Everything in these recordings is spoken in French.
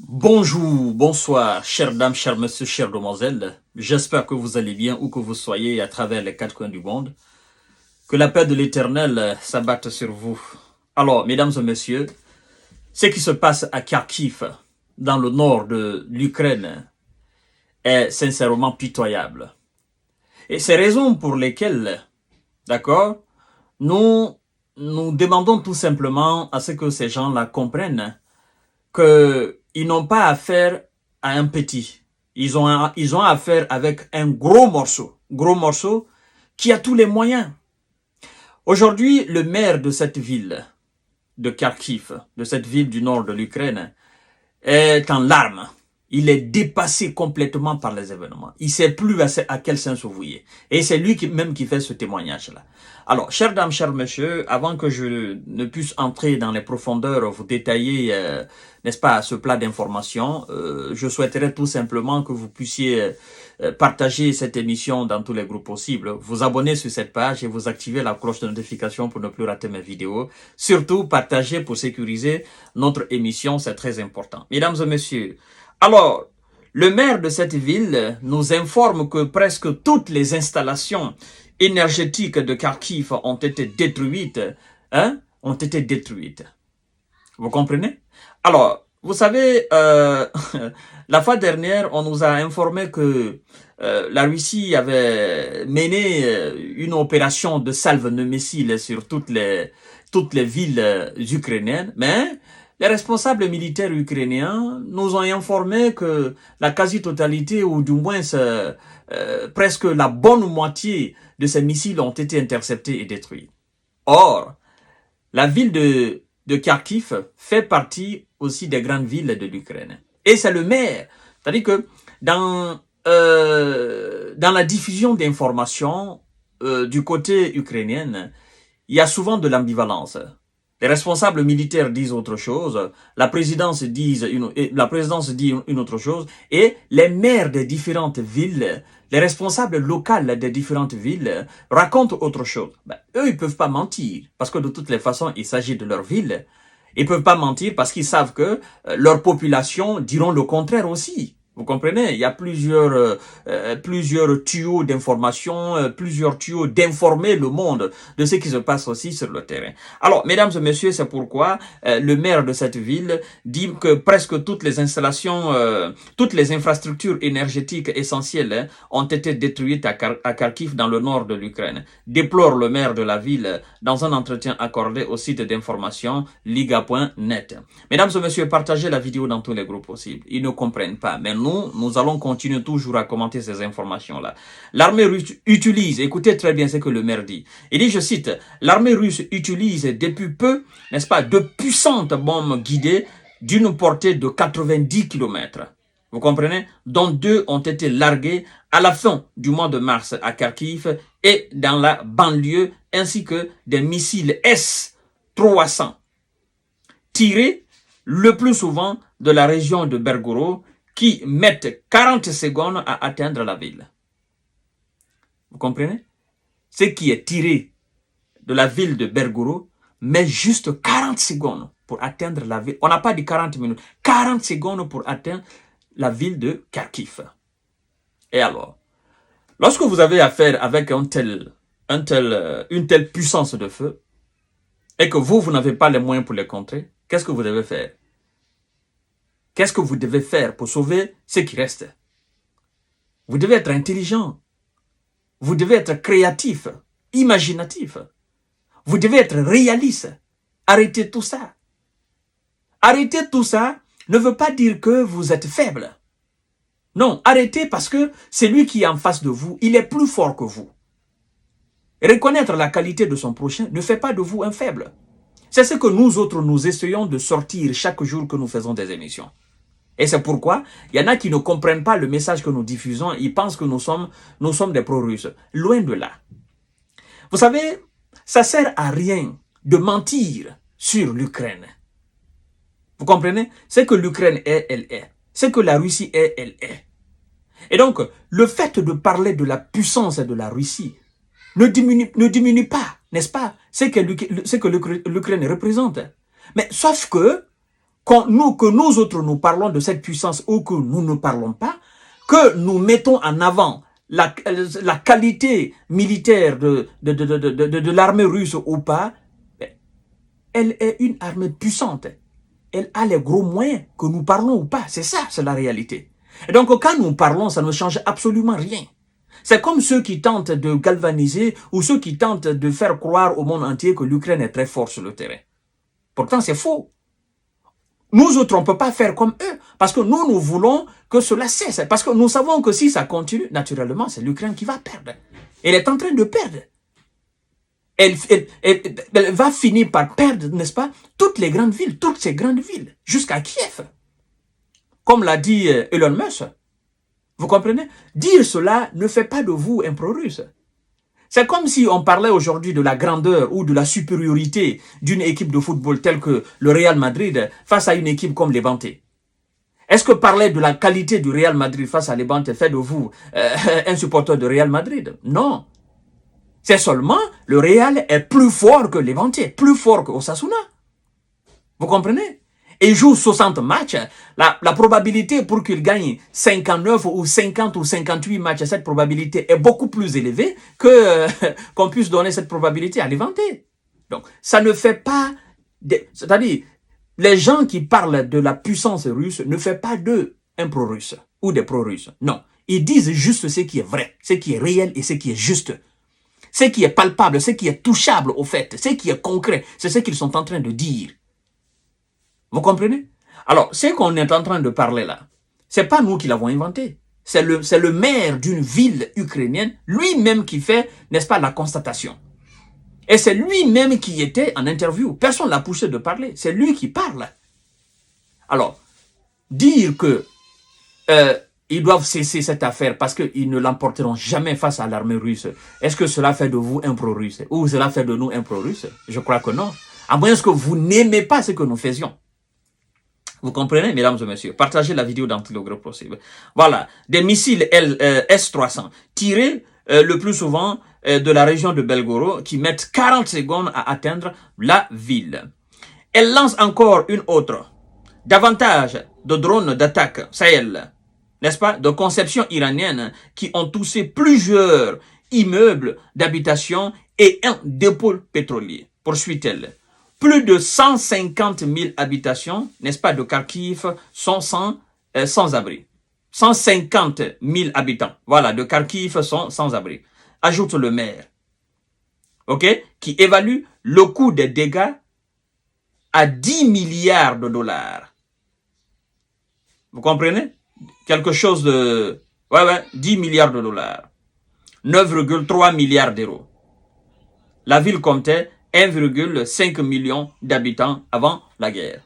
Bonjour, bonsoir, chères dames, chers messieurs, chères demoiselles. J'espère que vous allez bien où que vous soyez à travers les quatre coins du monde. Que la paix de l'Éternel s'abatte sur vous. Alors, mesdames et messieurs, ce qui se passe à Kharkiv, dans le nord de l'Ukraine, est sincèrement pitoyable. Et c'est raison pour lesquelles, d'accord, nous demandons tout simplement à ce que ces gens-là comprennent qu'ils n'ont pas affaire à un petit. Ils ont affaire avec un gros morceau qui a tous les moyens. Aujourd'hui, le maire de cette ville, de Kharkiv, de cette ville du nord de l'Ukraine, est en larmes. Il est dépassé complètement par les événements. Il ne sait plus à quel sens se vouer. Et c'est lui même qui fait ce témoignage-là. Alors, chères dames, chers messieurs, avant que je ne puisse entrer dans les profondeurs, vous détailler, n'est-ce pas, ce plat d'informations, je souhaiterais tout simplement que vous puissiez partager cette émission dans tous les groupes possibles, vous abonner sur cette page et vous activer la cloche de notification pour ne plus rater mes vidéos. Surtout, partagez pour sécuriser notre émission, c'est très important. Mesdames et messieurs, alors, le maire de cette ville nous informe que presque toutes les installations énergétiques de Kharkiv ont été détruites, ont été détruites. Vous comprenez? Alors, vous savez, la fois dernière, on nous a informé que la Russie avait mené une opération de salve de missiles sur toutes les villes ukrainiennes, mais les responsables militaires ukrainiens nous ont informé que la quasi-totalité, ou du moins presque la bonne moitié de ces missiles ont été interceptés et détruits. Or, la ville de Kharkiv fait partie aussi des grandes villes de l'Ukraine. Et c'est le maire. C'est-à-dire que dans la diffusion d'informations du côté ukrainien, il y a souvent de l'ambivalence. Les responsables militaires disent autre chose, la présidence dit une autre chose, et les maires des différentes villes, les responsables locaux des différentes villes racontent autre chose. Eux, ils peuvent pas mentir, parce que de toutes les façons, il s'agit de leur ville. Ils peuvent pas mentir parce qu'ils savent que leur population diront le contraire aussi. Vous comprenez? Il y a plusieurs tuyaux d'information, plusieurs tuyaux d'informer le monde de ce qui se passe aussi sur le terrain. Alors, mesdames et messieurs, c'est pourquoi le maire de cette ville dit que presque toutes les installations, toutes les infrastructures énergétiques essentielles ont été détruites à Kharkiv dans le nord de l'Ukraine. Déplore le maire de la ville dans un entretien accordé au site d'information liga.net. Mesdames et messieurs, partagez la vidéo dans tous les groupes possibles. Ils ne comprennent pas, mais nous allons continuer toujours à commenter ces informations-là. L'armée russe utilise, écoutez très bien ce que le maire dit. Il dit, je cite, l'armée russe utilise depuis peu, n'est-ce pas, de puissantes bombes guidées d'une portée de 90 km. Vous comprenez? Dont 2 ont été larguées à la fin du mois de mars à Kharkiv et dans la banlieue, ainsi que des missiles S-300 tirés le plus souvent de la région de Belgorod qui mettent 40 secondes à atteindre la ville. Vous comprenez? Ce qui est tiré de la ville de Belgorod met juste 40 secondes pour atteindre la ville. On n'a pas dit 40 minutes. 40 secondes pour atteindre la ville de Kharkiv. Et alors, lorsque vous avez affaire avec une telle puissance de feu, et que vous n'avez pas les moyens pour les contrer, qu'est-ce que vous devez faire? Qu'est-ce que vous devez faire pour sauver ce qui reste? Vous devez être intelligent. Vous devez être créatif, imaginatif. Vous devez être réaliste. Arrêtez tout ça. Arrêter tout ça ne veut pas dire que vous êtes faible. Non, arrêtez parce que celui qui est en face de vous, il est plus fort que vous. Reconnaître la qualité de son prochain ne fait pas de vous un faible. C'est ce que nous autres, nous essayons de sortir chaque jour que nous faisons des émissions. Et c'est pourquoi il y en a qui ne comprennent pas le message que nous diffusons. Ils pensent que nous sommes des pro-russes. Loin de là. Vous savez, ça sert à rien de mentir sur l'Ukraine. Vous comprenez? Ce que l'Ukraine est, elle est. Ce que la Russie est, elle est. Et donc, le fait de parler de la puissance de la Russie ne diminue pas, n'est-ce pas, ce que l'Ukraine représente. Mais sauf que, que nous autres nous parlons de cette puissance ou que nous ne parlons pas, que nous mettons en avant la qualité militaire de l'armée russe ou pas, elle est une armée puissante. Elle a les gros moyens, que nous parlons ou pas. C'est ça, c'est la réalité. Et donc, quand nous parlons, ça ne change absolument rien. C'est comme ceux qui tentent de galvaniser ou ceux qui tentent de faire croire au monde entier que l'Ukraine est très forte sur le terrain. Pourtant, c'est faux. Nous autres, on ne peut pas faire comme eux, parce que nous voulons que cela cesse. Parce que nous savons que si ça continue, naturellement, c'est l'Ukraine qui va perdre. Elle est en train de perdre. Elle va finir par perdre, n'est-ce pas, toutes les grandes villes, toutes ces grandes villes, jusqu'à Kiev. Comme l'a dit Elon Musk. Vous comprenez? Dire cela ne fait pas de vous un pro-russe. C'est comme si on parlait aujourd'hui de la grandeur ou de la supériorité d'une équipe de football telle que le Real Madrid face à une équipe comme Levante. Est-ce que parler de la qualité du Real Madrid face à Levante fait de vous un supporter de Real Madrid? Non. C'est seulement le Real est plus fort que Levante, plus fort que Osasuna. Vous comprenez? Et il joue 60 matchs. La probabilité pour qu'il gagne 59 ou 50 ou 58 matchs, cette probabilité est beaucoup plus élevée que qu'on puisse donner cette probabilité à Levante. Donc, ça ne fait pas... C'est-à-dire, les gens qui parlent de la puissance russe ne font pas d'eux un pro-russe ou des pro-russes. Non, ils disent juste ce qui est vrai, ce qui est réel et ce qui est juste. Ce qui est palpable, ce qui est touchable au fait, ce qui est concret, c'est ce qu'ils sont en train de dire. Vous comprenez? Alors, ce qu'on est en train de parler là, c'est pas nous qui l'avons inventé. C'est le maire d'une ville ukrainienne, lui-même qui fait, n'est-ce pas, la constatation. Et c'est lui-même qui était en interview. Personne ne l'a poussé de parler. C'est lui qui parle. Alors, dire que ils doivent cesser cette affaire parce qu'ils ne l'emporteront jamais face à l'armée russe, est-ce que cela fait de vous un pro-russe? Ou cela fait de nous un pro-russe? Je crois que non. À moins que vous n'aimez pas ce que nous faisions. Vous comprenez, mesdames et messieurs? Partagez la vidéo dans tout le groupe possible. Voilà, des missiles S-300 tirés le plus souvent de la région de Belgorod qui mettent 40 secondes à atteindre la ville. Elle lance encore une autre. Davantage de drones d'attaque Sahel, n'est-ce pas, de conception iranienne qui ont touché plusieurs immeubles d'habitation et un dépôt pétrolier, poursuit-elle. Plus de 150 000 habitations, n'est-ce pas, de Kharkiv sont sans abri. 150 000 habitants, voilà, de Kharkiv sont sans abri. Ajoute le maire, ok, qui évalue le coût des dégâts à 10 milliards de dollars. Vous comprenez? Quelque chose de... Ouais, 10 milliards de dollars. 9,3 milliards d'euros. La ville comptait 1,5 million d'habitants avant la guerre.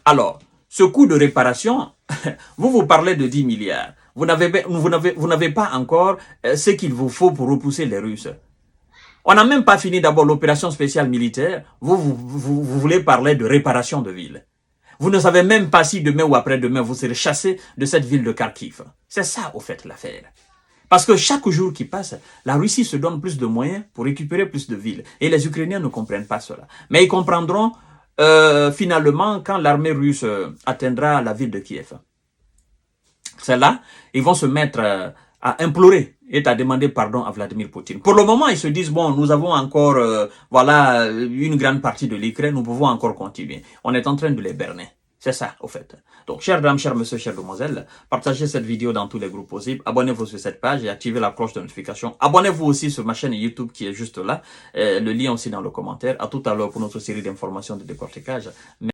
Alors, ce coût de réparation, vous parlez de 10 milliards. Vous n'avez pas encore ce qu'il vous faut pour repousser les Russes. On n'a même pas fini d'abord l'opération spéciale militaire. Vous voulez parler de réparation de ville. Vous ne savez même pas si demain ou après-demain, vous serez chassé de cette ville de Kharkiv. C'est ça, au fait, l'affaire. Parce que chaque jour qui passe, la Russie se donne plus de moyens pour récupérer plus de villes. Et les Ukrainiens ne comprennent pas cela. Mais ils comprendront finalement quand l'armée russe atteindra la ville de Kiev. C'est là, ils vont se mettre à implorer et à demander pardon à Vladimir Poutine. Pour le moment, ils se disent, bon, nous avons encore voilà, une grande partie de l'Ukraine, nous pouvons encore continuer. On est en train de les berner. C'est ça, au fait. Donc, chers dames, chers messieurs, chères demoiselles, partagez cette vidéo dans tous les groupes possibles. Abonnez-vous sur cette page et activez la cloche de notification. Abonnez-vous aussi sur ma chaîne YouTube qui est juste là. Le lien aussi dans le commentaire. À tout à l'heure pour notre série d'informations de décortiquage.